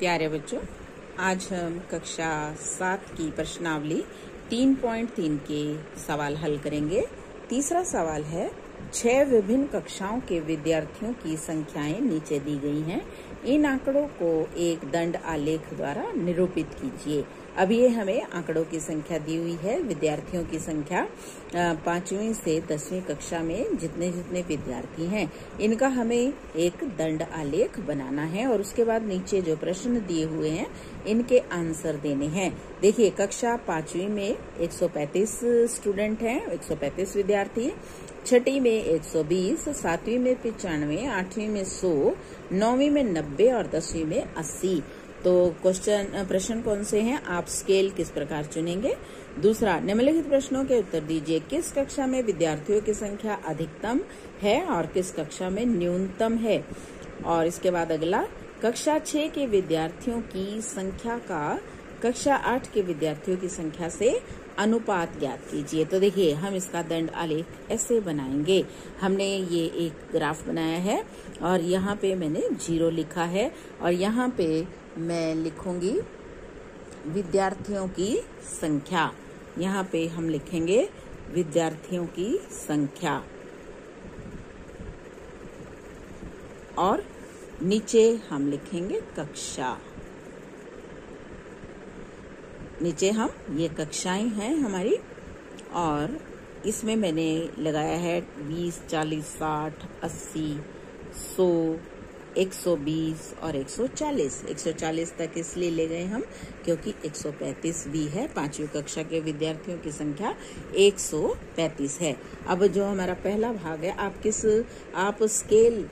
प्यारे बच्चों, आज हम कक्षा 7 की प्रश्नावली 3.3 के सवाल हल करेंगे। तीसरा सवाल है, 6 विभिन्न कक्षाओं के विद्यार्थियों की संख्याएं नीचे दी गई हैं। इन आंकड़ों को एक दंड आलेख द्वारा निरूपित कीजिए। अब ये हमें आंकड़ों की संख्या दी हुई है, विद्यार्थियों की संख्या 5वीं से 10वीं कक्षा में जितने जितने विद्यार्थी हैं, इनका हमें एक दंड आलेख बनाना है और उसके बाद नीचे जो प्रश्न दिए हुए हैं इनके आंसर देने हैं। देखिए, कक्षा 5वीं में 135 स्टूडेंट हैं, 135 विद्यार्थी, छठी में 120, 7वीं में 95, 8वीं में 100, 9वीं में 90 और 10वीं में 80। तो प्रश्न कौन से हैं, आप स्केल किस प्रकार चुनेंगे। दूसरा, निम्नलिखित प्रश्नों के उत्तर दीजिए। किस कक्षा में विद्यार्थियों की संख्या अधिकतम है और किस कक्षा में न्यूनतम है। और इसके बाद अगला, कक्षा 6 के विद्यार्थियों की संख्या का कक्षा 8 के विद्यार्थियों की संख्या से अनुपात ज्ञात कीजिए। तो देखिए, हम इसका दंड आलेख ऐसे बनाएंगे। हमने ये एक ग्राफ बनाया है और यहाँ पे मैंने 0 लिखा है और यहाँ पे मैं लिखूंगी विद्यार्थियों की संख्या। यहाँ पे हम लिखेंगे विद्यार्थियों की संख्या और नीचे हम लिखेंगे कक्षा। नीचे हम ये कक्षाएं हैं हमारी और इसमें मैंने लगाया है 20, 40, 60, 80, 100, 120 और 140। 140 तक इसलिए ले गए हम क्योंकि 135 भी है। 5वीं कक्षा के विद्यार्थियों की संख्या 135 है। अब जो हमारा पहला भाग है, आप स्केल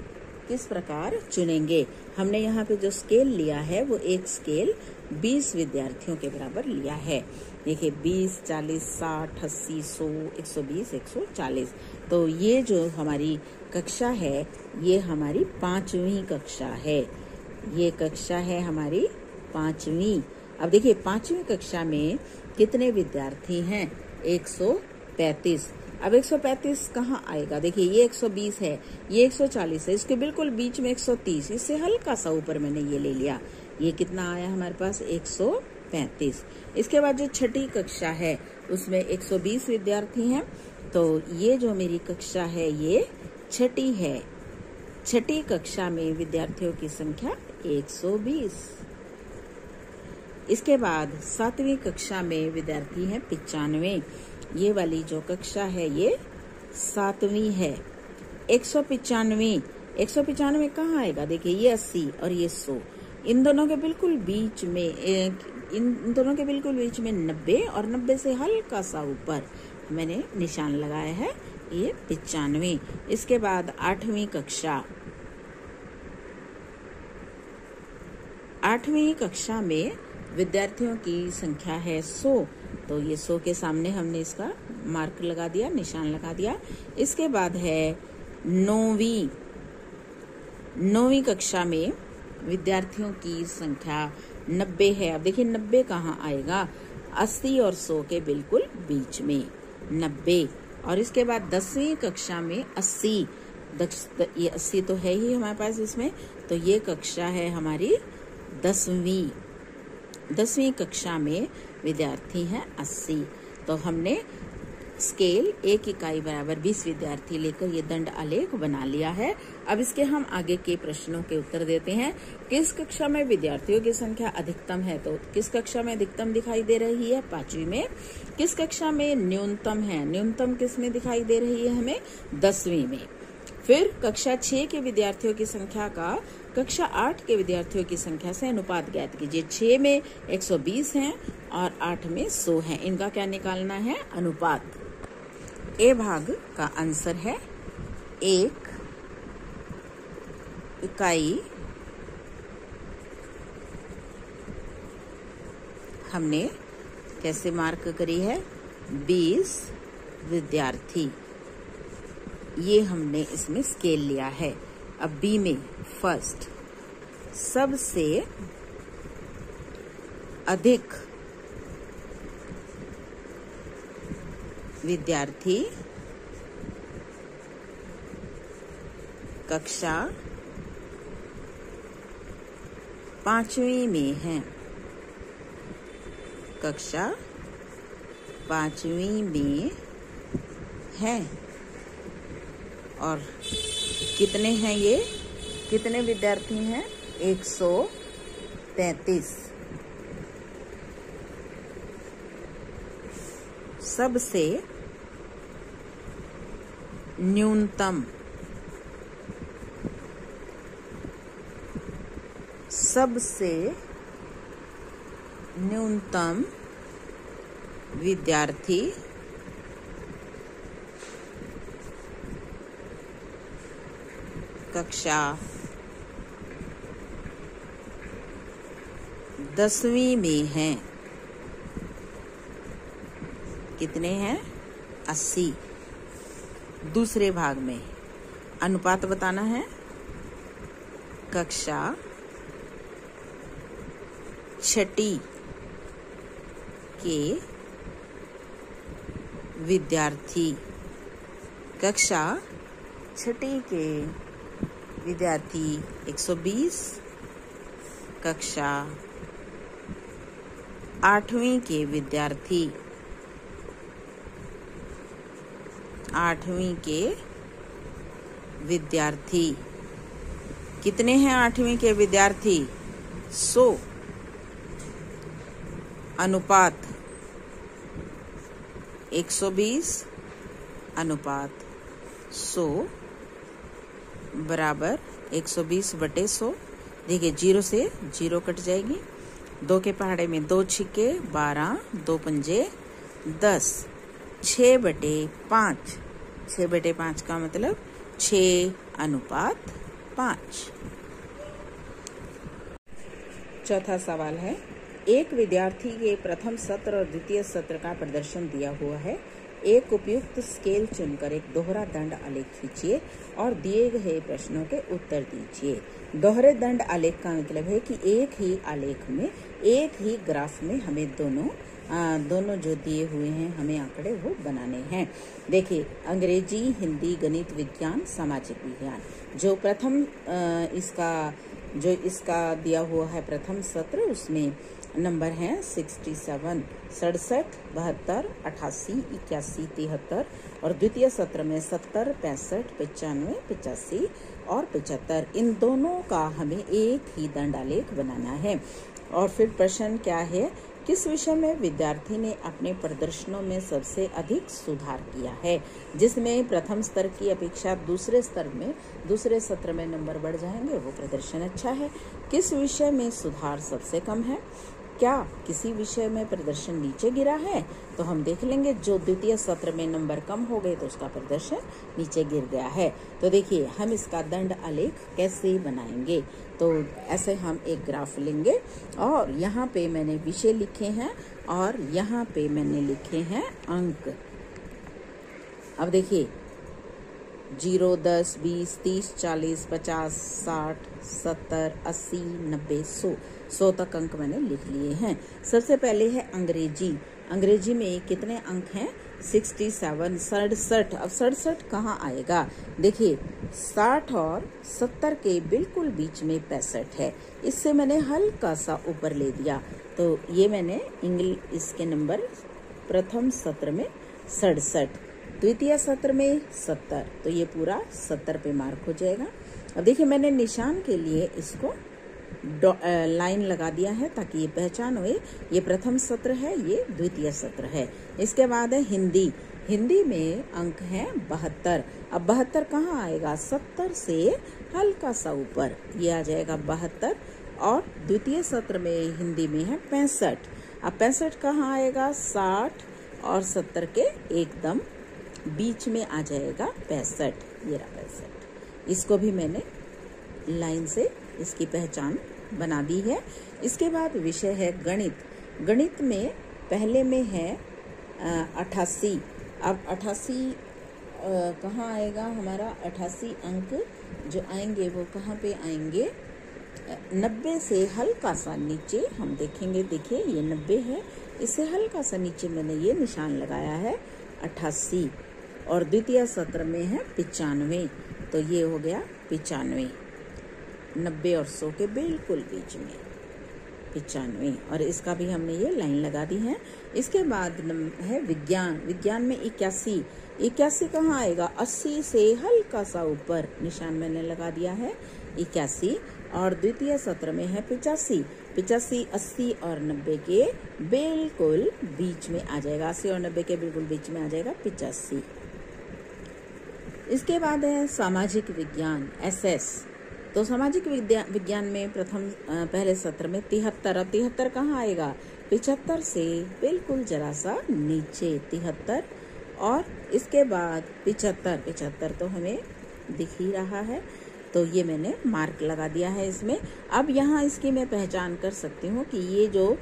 किस प्रकार चुनेंगे। हमने यहाँ पे जो स्केल लिया है वो एक स्केल 20 विद्यार्थियों के बराबर लिया है। देखिए, 20, 40, 60, 80, 100, 120, 140। तो ये जो हमारी कक्षा है ये हमारी 5वीं कक्षा है। ये कक्षा है हमारी 5वीं। अब देखिए, 5वीं कक्षा में कितने विद्यार्थी हैं, 135। अब 135 कहाँ आएगा। देखिए, ये 120 है, ये 140 है, इसके बिल्कुल बीच में 130, इससे हल्का सा ऊपर मैंने ये ले लिया। ये कितना आया हमारे पास, 135। इसके बाद जो छठी कक्षा है उसमें 120 विद्यार्थी हैं। तो ये जो मेरी कक्षा है ये छठी है। छठी कक्षा में विद्यार्थियों की संख्या 120। इसके बाद 7वीं कक्षा में विद्यार्थी हैं 95। ये वाली जो कक्षा है ये 7वीं है। 195 कहाँ आएगा। देखिए, ये 80 और ये 100, इन दोनों के बिल्कुल बीच में 90 और 90 से हल्का सा ऊपर मैंने निशान लगाया है, ये 95। इसके बाद 8वीं कक्षा। 8वीं कक्षा में विद्यार्थियों की संख्या है 100। तो ये 100 के सामने हमने इसका मार्क लगा दिया, निशान लगा दिया। इसके बाद है 9वीं कक्षा में विद्यार्थियों की संख्या 90 है। अब देखिए, 90 कहाँ आएगा, 80 और 100 के बिल्कुल बीच में 90। और इसके बाद 10वीं कक्षा में 80। ये 80 तो है ही हमारे पास इसमें, तो ये कक्षा है हमारी 10वीं। 10वीं कक्षा में विद्यार्थी हैं 80। तो हमने स्केल 1 इकाई बराबर 20 विद्यार्थी लेकर ये दंड आलेख बना लिया है। अब इसके हम आगे के प्रश्नों के उत्तर देते हैं। किस कक्षा में विद्यार्थियों की संख्या अधिकतम है। तो किस कक्षा में अधिकतम दिखाई दे रही है, 5वीं में। किस कक्षा में न्यूनतम है, न्यूनतम किस में दिखाई दे रही है हमें, 10वीं में। फिर कक्षा 6 के विद्यार्थियों की संख्या का कक्षा 8 के विद्यार्थियों की संख्या से अनुपात ज्ञात कीजिए। 6 में 120 हैं और 8 में 100 हैं, इनका क्या निकालना है, अनुपात। ए भाग का आंसर है 1 इकाई हमने कैसे मार्क करी है, 20 विद्यार्थी। ये हमने इसमें स्केल लिया है। अब बी में फर्स्ट, सबसे अधिक विद्यार्थी कक्षा 5वीं में हैं, कक्षा 5वीं में हैं। और कितने हैं ये, कितने विद्यार्थी हैं? 133। सबसे न्यूनतम, सबसे न्यूनतम विद्यार्थी कक्षा 10वीं में हैं। कितने हैं? 80। दूसरे भाग में अनुपात बताना है। कक्षा 6ठी के विद्यार्थी, कक्षा 6ठी के विद्यार्थी 120, कक्षा 8वीं के विद्यार्थी, 8वीं के विद्यार्थी कितने हैं? 8वीं के विद्यार्थी 100। अनुपात 120 अनुपात 100 बराबर 120/100। देखिए 0 से 0 कट जाएगी। 2 के पहाड़े में 2 छिक्के 12, 2 पंजे 10, 6/5। 6/5 का मतलब 6:5। चौथा सवाल है, एक विद्यार्थी के प्रथम सत्र और द्वितीय सत्र का प्रदर्शन दिया हुआ है। एक उपयुक्त स्केल चुनकर एक दोहरा दंड आलेख खींचिए और दिए गए प्रश्नों के उत्तर दीजिए। दोहरे दंड आलेख का मतलब है कि एक ही आलेख में, एक ही ग्राफ में हमें दोनों जो दिए हुए हैं हमें आंकड़े वो बनाने हैं। देखिए अंग्रेजी, हिंदी, गणित, विज्ञान, सामाजिक विज्ञान, जो प्रथम इसका दिया हुआ है प्रथम सत्र, उसमें नंबर हैं 67, 67, 72, 88, 81, 73 और द्वितीय सत्र में 70, 65, 95, 85 और 75। इन दोनों का हमें एक ही दंड आलेख बनाना है। और फिर प्रश्न क्या है, किस विषय में विद्यार्थी ने अपने प्रदर्शनों में सबसे अधिक सुधार किया है, जिसमें प्रथम स्तर की अपेक्षा दूसरे सत्र में नंबर बढ़ जाएंगे, वो प्रदर्शन अच्छा है। किस विषय में सुधार सबसे कम है? क्या किसी विषय में प्रदर्शन नीचे गिरा है? तो हम देख लेंगे जो द्वितीय सत्र में नंबर कम हो गए तो उसका प्रदर्शन नीचे गिर गया है। तो देखिए हम इसका दंड आलेख कैसे बनाएंगे। तो ऐसे हम एक ग्राफ लेंगे और यहाँ पे मैंने विषय लिखे हैं और यहाँ पे मैंने लिखे हैं अंक। अब देखिए 0, 10, 20, 30, 40, 50, 60, 70, 80, 90, 100 तक अंक मैंने लिख लिए हैं। सबसे पहले है अंग्रेजी। अंग्रेजी में कितने अंक हैं? 67, 67। अब 67 कहाँ आएगा? देखिए 60 और 70 के बिल्कुल बीच में 65 है। इससे मैंने हल्का सा ऊपर ले दिया। तो ये मैंने इसके नंबर प्रथम सत्र में 67, द्वितीय सत्र में 70, तो ये पूरा 70 पे मार्क हो जाएगा। अब देखिए मैंने निशान के लिए इसको लाइन लगा दिया है ताकि ये पहचान हो, ये प्रथम सत्र है, ये द्वितीय सत्र है। इसके बाद है हिंदी। हिंदी में अंक हैं 72। अब 72 कहाँ आएगा? 70 से हल्का सा ऊपर, ये आ जाएगा 72। और द्वितीय सत्र में हिंदी में है 65। अब 65 कहाँ आएगा? 60 और 70 के एकदम बीच में आ जाएगा 65। ये रहा 65। इसको भी मैंने लाइन से इसकी पहचान बना दी है। इसके बाद विषय है गणित। गणित में पहले में है 88। अब 88 कहाँ आएगा हमारा? 88 अंक जो आएंगे वो कहाँ पे आएंगे? 90 से हल्का सा नीचे हम देखेंगे। देखिए ये 90 है, इससे हल्का सा नीचे मैंने ये निशान लगाया है 88। और द्वितीय सत्र में है 95, तो ये हो गया 95। 90 और 100 के बिल्कुल बीच में। 95 और इसका भी हमने ये लाइन लगा दी है। इसके बाद है विज्ञान। विज्ञान में 81। 81 कहाँ आएगा? 80 से हल्का सा ऊपर निशान मैंने लगा दिया है 81। और द्वितीय सत्र में है 85। 85 80 और 90 के बिल्कुल बीच में आ जाएगा। 80 और 90 के बिल्कुल बीच में आ जाएगा 85। इसके बाद है सामाजिक विज्ञान SS। तो सामाजिक विज्ञान में पहले सत्र में 73। अब 73 कहाँ आएगा? 75 से बिल्कुल जरा सा नीचे 73 और इसके बाद 75 तो हमें दिख ही रहा है, तो ये मैंने मार्क लगा दिया है इसमें। अब यहाँ इसकी मैं पहचान कर सकती हूँ कि ये जो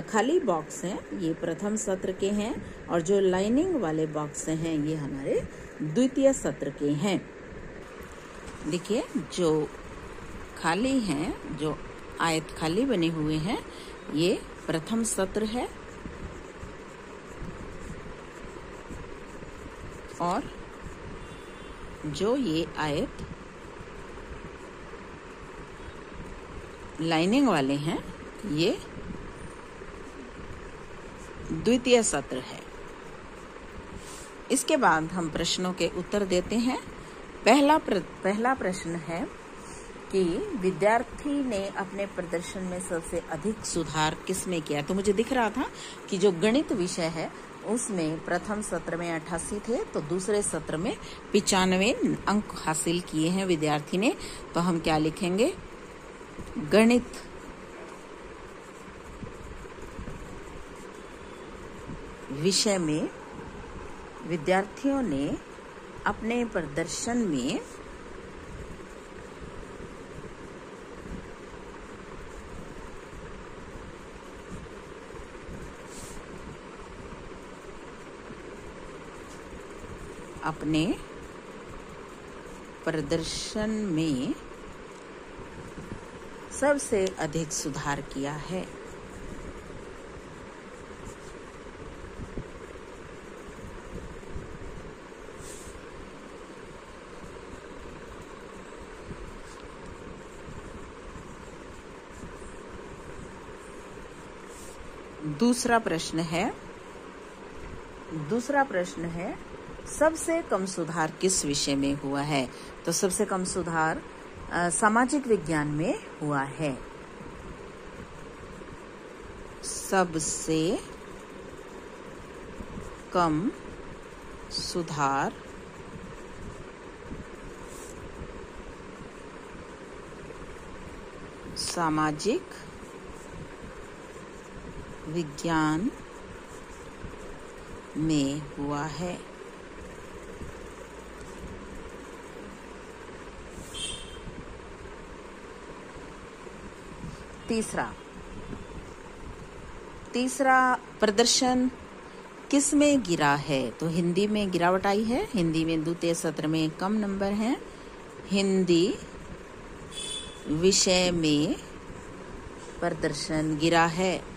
खाली बॉक्स हैं ये प्रथम सत्र के हैं और जो लाइनिंग वाले बॉक्स हैं ये हमारे द्वितीय सत्र के हैं। देखिए जो खाली हैं, जो आयत खाली बने हुए हैं ये प्रथम सत्र है और जो ये आयत लाइनिंग वाले हैं ये द्वितीय सत्र है। इसके बाद हम प्रश्नों के उत्तर देते हैं। पहला प्रश्न है कि विद्यार्थी ने अपने प्रदर्शन में सबसे अधिक सुधार किस में किया? तो मुझे दिख रहा था कि जो गणित विषय है उसमें प्रथम सत्र में 88 थे, तो दूसरे सत्र में 95 अंक हासिल किए हैं विद्यार्थी ने। तो हम क्या लिखेंगे? गणित विषय में विद्यार्थियों ने अपने प्रदर्शन में सबसे अधिक सुधार किया है। दूसरा प्रश्न है सबसे कम सुधार किस विषय में हुआ है? तो सबसे कम सुधार सामाजिक विज्ञान में हुआ है। सबसे कम सुधार सामाजिक विज्ञान में हुआ है। तीसरा प्रदर्शन किस में गिरा है? तो हिंदी में गिरावट आई है। हिंदी में द्वितीय सत्र में कम नंबर हैं। हिंदी विषय में प्रदर्शन गिरा है।